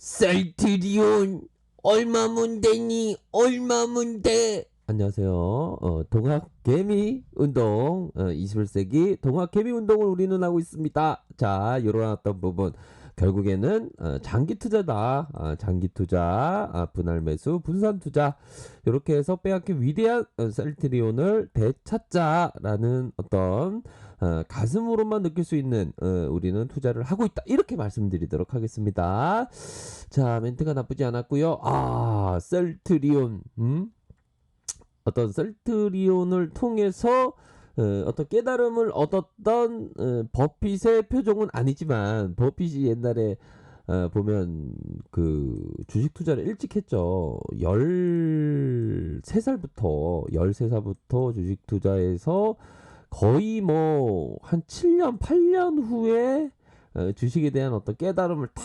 셀트리온 얼마면 되니 얼마면 돼. 안녕하세요. 동학개미 운동 21세기 동학개미 운동을 우리는 하고 있습니다. 자, 요런 어떤 부분 결국에는 장기 투자다. 장기 투자, 분할 매수, 분산 투자 이렇게 해서 빼앗긴 위대한 셀트리온을 되찾자라는 어떤 가슴으로만 느낄 수 있는 우리는 투자를 하고 있다. 이렇게 말씀드리도록 하겠습니다. 자, 멘트가 나쁘지 않았고요. 셀트리온, 어떤 셀트리온을 통해서 어떤 깨달음을 얻었던 버핏의 표종은 아니지만 버핏이 옛날에 보면 그 주식 투자를 일찍 했죠. 13살부터 주식 투자해서 거의 뭐 한 7년, 8년 후에 주식에 대한 어떤 깨달음을 다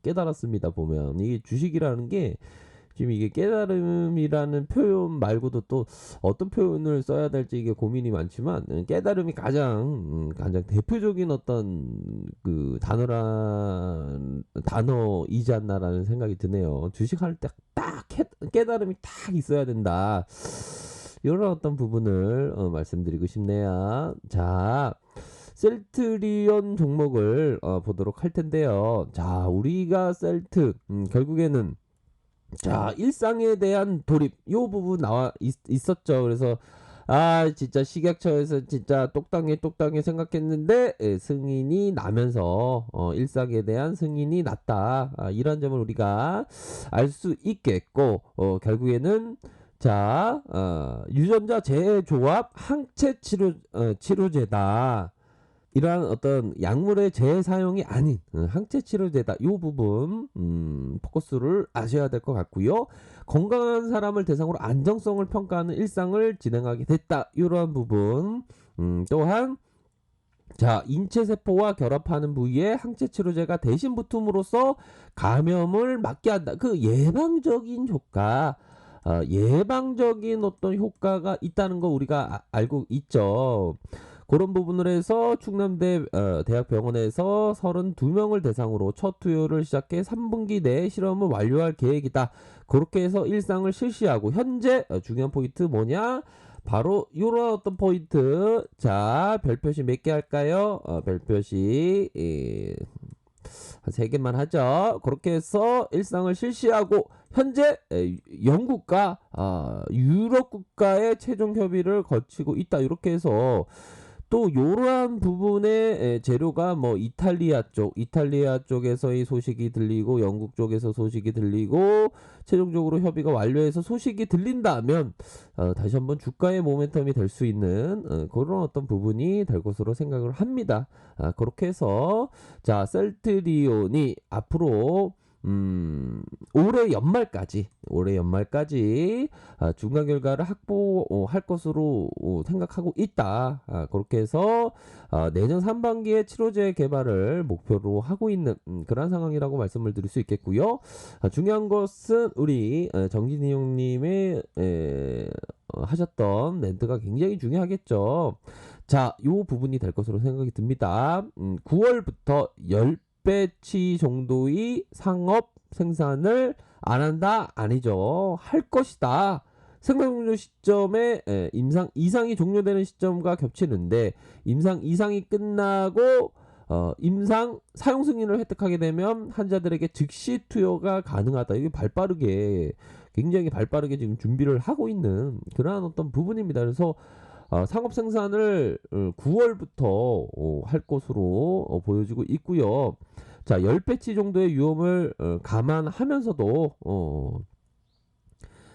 깨달았습니다. 보면 이게 주식이라는 게 지금 이게 깨달음이라는 표현 말고도 또 어떤 표현을 써야 될지 이게 고민이 많지만 깨달음이 가장 대표적인 어떤 그 단어이지 않나라는 생각이 드네요. 주식할 때 딱 깨달음이 딱 있어야 된다. 이런 어떤 부분을 말씀드리고 싶네요. 자, 셀트리온 종목을 보도록 할 텐데요. 자, 우리가 결국에는 자, 일상에 대한 돌입 요 부분 있었죠. 그래서 진짜 식약처에서 진짜 똑당해 생각했는데 승인이 나면서 일상에 대한 승인이 났다. 이런 점을 우리가 알 수 있겠고 결국에는 자, 유전자 재조합 항체 치료제다. 이러한 어떤 약물의 재사용이 아닌 항체 치료제다. 이 부분 포커스를 아셔야 될 것 같고요. 건강한 사람을 대상으로 안정성을 평가하는 일상을 진행하게 됐다. 이러한 부분 또한 자, 인체 세포와 결합하는 부위에 항체 치료제가 대신 붙음으로써 감염을 막게 한다. 그 예방적인 효과, 예방적인 어떤 효과가 있다는 거 우리가 알고 있죠. 그런 부분을 해서 충남대 대학병원에서 32명을 대상으로 첫 투여를 시작해 3분기 내에 실험을 완료할 계획이다. 그렇게 해서 일상을 실시하고 현재 중요한 포인트 뭐냐? 바로 요런 어떤 포인트. 자, 별표시 몇 개 할까요? 별표시 한 3개만 하죠. 그렇게 해서 일상을 실시하고 현재 영국과 유럽 국가의 최종 협의를 거치고 있다. 이렇게 해서 또 이러한 부분의 재료가 뭐 이탈리아 쪽에서의 소식이 들리고 영국 쪽에서 소식이 들리고 최종적으로 협의가 완료해서 소식이 들린다면 다시 한번 주가의 모멘텀이 될 수 있는 그런 어떤 부분이 될 것으로 생각을 합니다. 그렇게 해서 자, 셀트리온이 앞으로 올해 연말까지 중간 결과를 확보할 것으로 생각하고 있다. 그렇게 해서 내년 상반기에 치료제 개발을 목표로 하고 있는 그런 상황이라고 말씀을 드릴 수 있겠고요. 중요한 것은 우리 정진이 형님의 하셨던 멘트가 굉장히 중요하겠죠. 자, 요 부분이 될 것으로 생각이 듭니다. 9월부터 10배치 정도의 상업 생산을 안 한다? 아니죠. 할 것이다. 생산 종료 시점에 임상 이상이 종료되는 시점과 겹치는데 임상 이상이 끝나고 임상 사용 승인을 획득하게 되면 환자들에게 즉시 투여가 가능하다. 이게 굉장히 발빠르게 지금 준비를 하고 있는 그러한 어떤 부분입니다. 그래서 상업 생산을 9월부터 할 것으로 보여지고 있고요. 자, 10배치 정도의 위험을 감안하면서도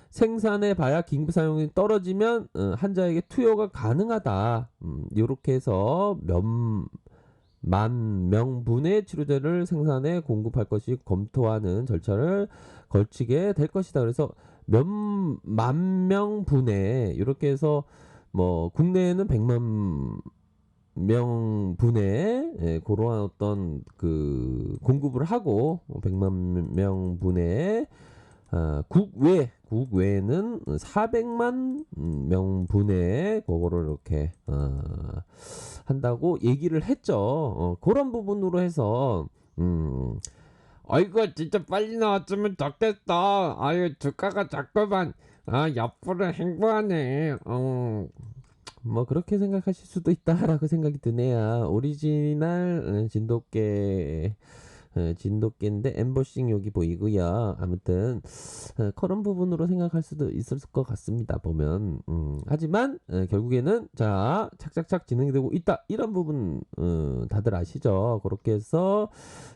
생산해 봐야 긴급 사용이 떨어지면 환자에게 투여가 가능하다. 이렇게 해서 만 명분의 치료제를 생산해 공급할 것이 검토하는 절차를 걸치게 될 것이다. 그래서 몇만 명분의 이렇게 해서 뭐 국내에는 100만 명분의 그러한 어떤 그 공급을 하고 100만 명분의 국외에는 400만 명분의 그거를 이렇게 한다고 얘기를 했죠. 그런 부분으로 해서 아이고 진짜 빨리 나왔으면 좋겠어. 아유 주가가 자꾸만 옆으로 행보하네. 뭐 그렇게 생각하실 수도 있다라고 생각이 드네요. 오리지널 진돗개인데 엠보싱 여기 보이고요. 아무튼 그런 부분으로 생각할 수도 있을 것 같습니다. 보면 하지만 결국에는 자 착착착 진행이 되고 있다 이런 부분 다들 아시죠? 그렇게 해서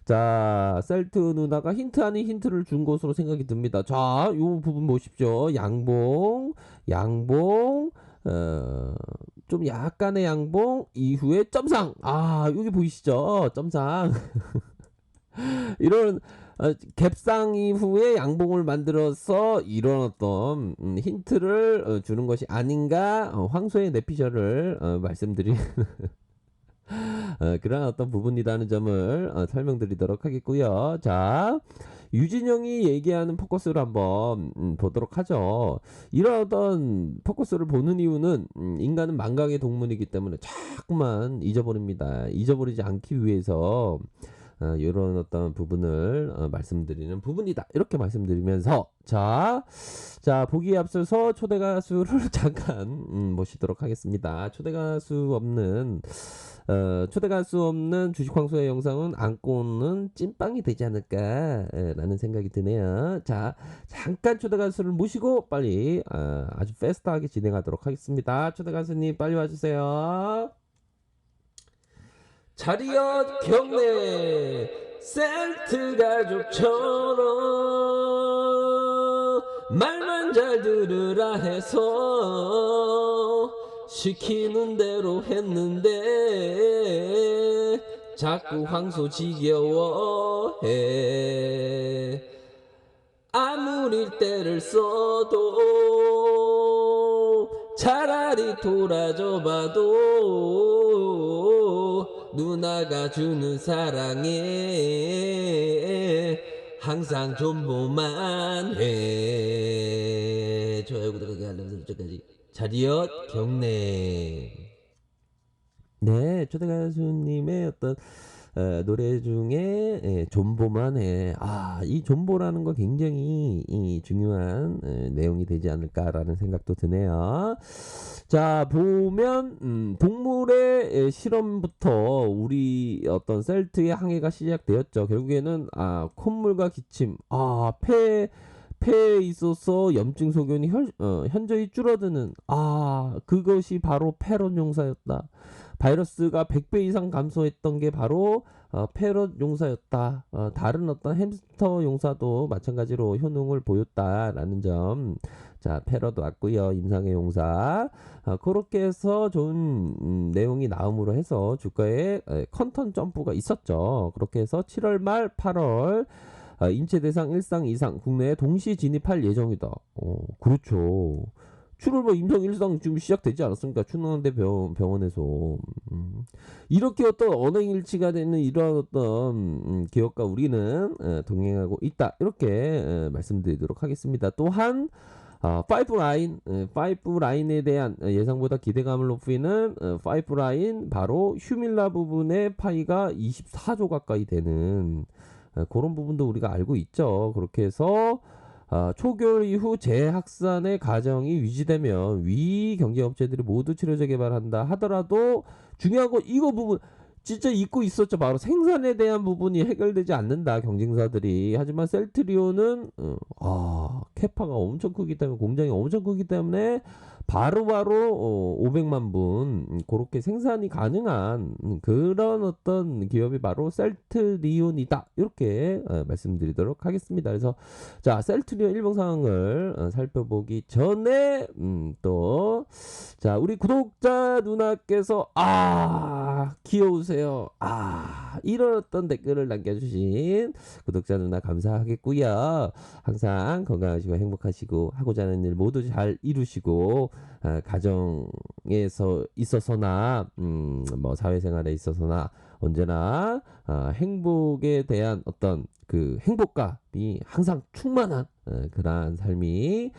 자 셀트 누나가 힌트 아닌 힌트를 준 것으로 생각이 듭니다. 자 요 부분 보십시오. 양봉 좀 약간의 양봉 이후에 점상 여기 보이시죠? 점상 이런 갭상 이후에 양봉을 만들어서 이런 어떤 힌트를 주는 것이 아닌가 황소의 내피셜을 말씀드린 그런 어떤 부분이라는 점을 설명드리도록 하겠고요. 자 유진영이 얘기하는 포커스를 한번 보도록 하죠. 이런 어떤 포커스를 보는 이유는 인간은 만강의 동물이기 때문에 자꾸만 잊어버립니다. 잊어버리지 않기 위해서 이런 어떤 부분을 말씀드리는 부분이다. 이렇게 말씀드리면서 자 보기에 앞서서 초대 가수를 잠깐 모시도록 하겠습니다. 초대 가수 없는 주식 황소의 영상은 안고는 찐빵이 되지 않을까라는 생각이 드네요. 자, 잠깐 초대 가수를 모시고 빨리 아주 패스트하게 진행하도록 하겠습니다. 초대 가수님 빨리 와주세요. 자리엇 경례 셀트 가족처럼 말만 잘 들으라 해서 시키는 대로 했는데 자꾸 황소 지겨워해. 아무리 때를 써도 차라리 돌아줘 봐도 누나가 주는 사랑에 항상 존보만 해. 좋아요 구독하기 알람 설정까지. 자리엇 경례. 네, 초대 가수님의 어떤 노래 중에 존보만 해. 이 존보라는 거 굉장히 중요한 내용이 되지 않을까라는 생각도 드네요. 자, 보면 동물의 실험부터 우리 어떤 셀트의 항해가 시작되었죠. 결국에는 콧물과 기침, 폐에 있어서 염증 소견이 현저히 줄어드는 그것이 바로 패럿 용사였다. 바이러스가 100배 이상 감소했던 게 바로 패럿 용사였다. 다른 어떤 햄스터 용사도 마찬가지로 효능을 보였다라는 점. 자, 패럿 왔고요. 임상의 용사. 그렇게 해서 좋은 내용이 나옴으로 해서 주가에 컨턴 점프가 있었죠. 그렇게 해서 7월 말 8월 인체 대상 1상 2상 국내에 동시 진입할 예정이다. 그렇죠. 7월 임상 1상 지금 시작되지 않았습니까? 춘천대 병원에서. 이렇게 어떤 언행일치가 되는 이러한 어떤 기업과 우리는 동행하고 있다. 이렇게 말씀드리도록 하겠습니다. 또한 파이프라인에 대한 예상보다 기대감을 높이는 파이프라인 바로 휴밀라 부분의 파이가 24조 가까이 되는 그런 부분도 우리가 알고 있죠. 그렇게 해서 초결 이후 재확산의 과정이 유지되면 위 경제업체들이 모두 치료제 개발한다 하더라도 중요한 건 이거 부분 진짜 잊고 있었죠. 바로 생산에 대한 부분이 해결되지 않는다 경쟁사들이. 하지만 셀트리온은 캐파가 엄청 크기 때문에 공장이 엄청 크기 때문에 바로바로 500만 분 그렇게 생산이 가능한 그런 어떤 기업이 바로 셀트리온이다. 이렇게 말씀드리도록 하겠습니다. 그래서 자 셀트리온 일봉 상황을 살펴보기 전에 또 자 우리 구독자 누나께서 귀여우세요. 이런 어떤 댓글을 남겨주신 구독자 누나 감사하겠고요. 항상 건강하시고 행복하시고 하고자 하는 일 모두 잘 이루시고 가정에서 있어서나 뭐 사회생활에 있어서나 언제나 행복에 대한 어떤 그 행복감이 항상 충만한 그러한 삶이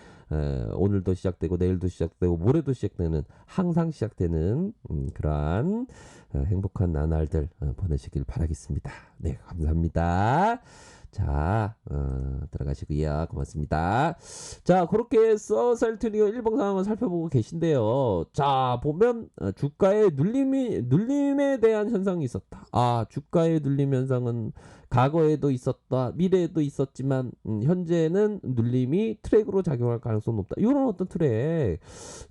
오늘도 시작되고 내일도 시작되고 모레도 시작되는 항상 시작되는 그러한 행복한 나날들 보내시길 바라겠습니다. 네, 감사합니다. 자, 들어가시고요. 고맙습니다. 자, 그렇게 해서 셀트리온 일봉 상황을 살펴보고 계신데요. 자, 보면 주가의 눌림에 대한 현상이 있었다. 주가의 눌림 현상은 과거에도 있었다, 미래에도 있었지만 현재는 눌림이 트랙으로 작용할 가능성이 높다. 이런 어떤 트랙,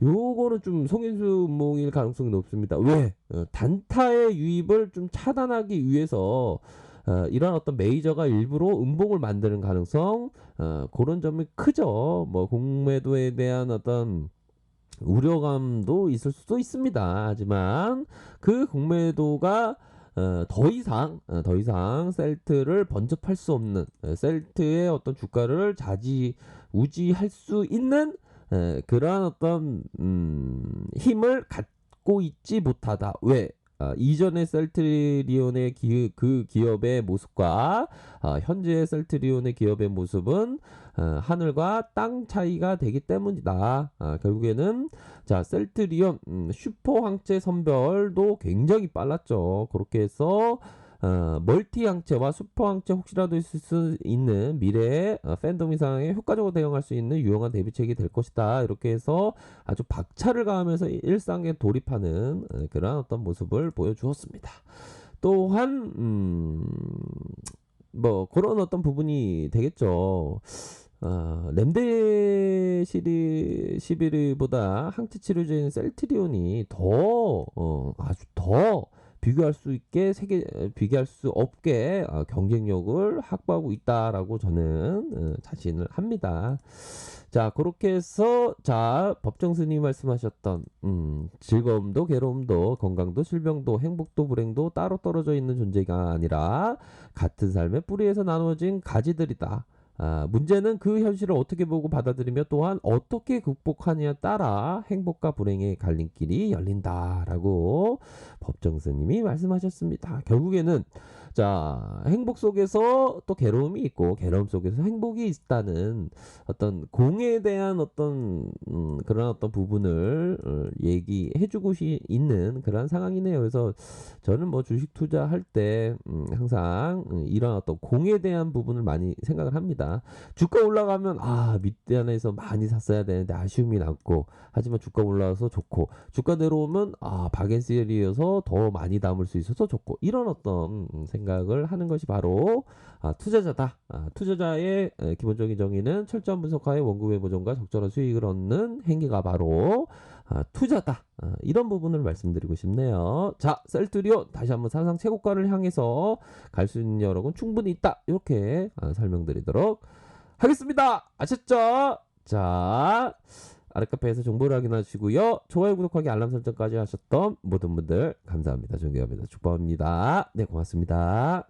요거는 좀 속인수 음모일 가능성이 높습니다. 왜? 단타의 유입을 좀 차단하기 위해서 이런 어떤 메이저가 일부러 음봉을 만드는 가능성, 그런 점이 크죠. 뭐 공매도에 대한 어떤 우려감도 있을 수도 있습니다. 하지만 그 공매도가 더 이상 셀트를 번접할 수 없는, 셀트의 어떤 주가를 좌지우지할 수 있는 그러한 어떤 힘을 갖고 있지 못하다. 왜? 이전의 셀트리온의 그 기업의 모습과 현재의 셀트리온의 기업의 모습은 하늘과 땅 차이가 되기 때문이다. 결국에는 자, 셀트리온 슈퍼 항체 선별도 굉장히 빨랐죠. 그렇게 해서 멀티 항체와 슈퍼 항체 혹시라도 있을 수 있는 미래의 팬덤 이상에 효과적으로 대응할 수 있는 유용한 대비책이 될 것이다. 이렇게 해서 아주 박차를 가하면서 일상에 돌입하는 그런 어떤 모습을 보여주었습니다. 또한 뭐 그런 어떤 부분이 되겠죠. 렘데시비르보다 항체 치료제인 셀트리온이 아주 더 비교할 수 없게 경쟁력을 확보하고 있다라고 저는 자신을 합니다. 자, 그렇게 해서 자, 법정스님이 말씀하셨던 즐거움도 괴로움도 건강도 질병도 행복도 불행도 따로 떨어져 있는 존재가 아니라 같은 삶의 뿌리에서 나누어진 가지들이다. 문제는 그 현실을 어떻게 보고 받아들이며 또한 어떻게 극복하느냐에 따라 행복과 불행의 갈림길이 열린다라고 법정스님이 말씀하셨습니다. 결국에는 자, 행복 속에서 또 괴로움이 있고 괴로움 속에서 행복이 있다는 어떤 공에 대한 어떤 그런 어떤 부분을 얘기해주고 있는 그런 상황이네요. 그래서 저는 뭐 주식 투자할 때 항상 이런 어떤 공에 대한 부분을 많이 생각을 합니다. 주가 올라가면 밑단에서 많이 샀어야 되는데 아쉬움이 남고, 하지만 주가 올라와서 좋고, 주가 내려오면 박앤셀이어서 더 많이 담을 수 있어서 좋고, 이런 어떤 생각을 하는 것이 바로 투자자다. 투자자의 기본적인 정의는 철저한 분석하에 원금의 보존과 적절한 수익을 얻는 행위가 바로 투자다. 이런 부분을 말씀드리고 싶네요. 자, 셀트리온 다시 한번 사상 최고가를 향해서 갈 수 있는 여력은 충분히 있다. 이렇게 설명드리도록 하겠습니다. 아셨죠? 자, 아랫카페에서 정보를 확인하시고요. 좋아요, 구독하기, 알람 설정까지 하셨던 모든 분들 감사합니다. 존경합니다. 축복합니다. 네, 고맙습니다.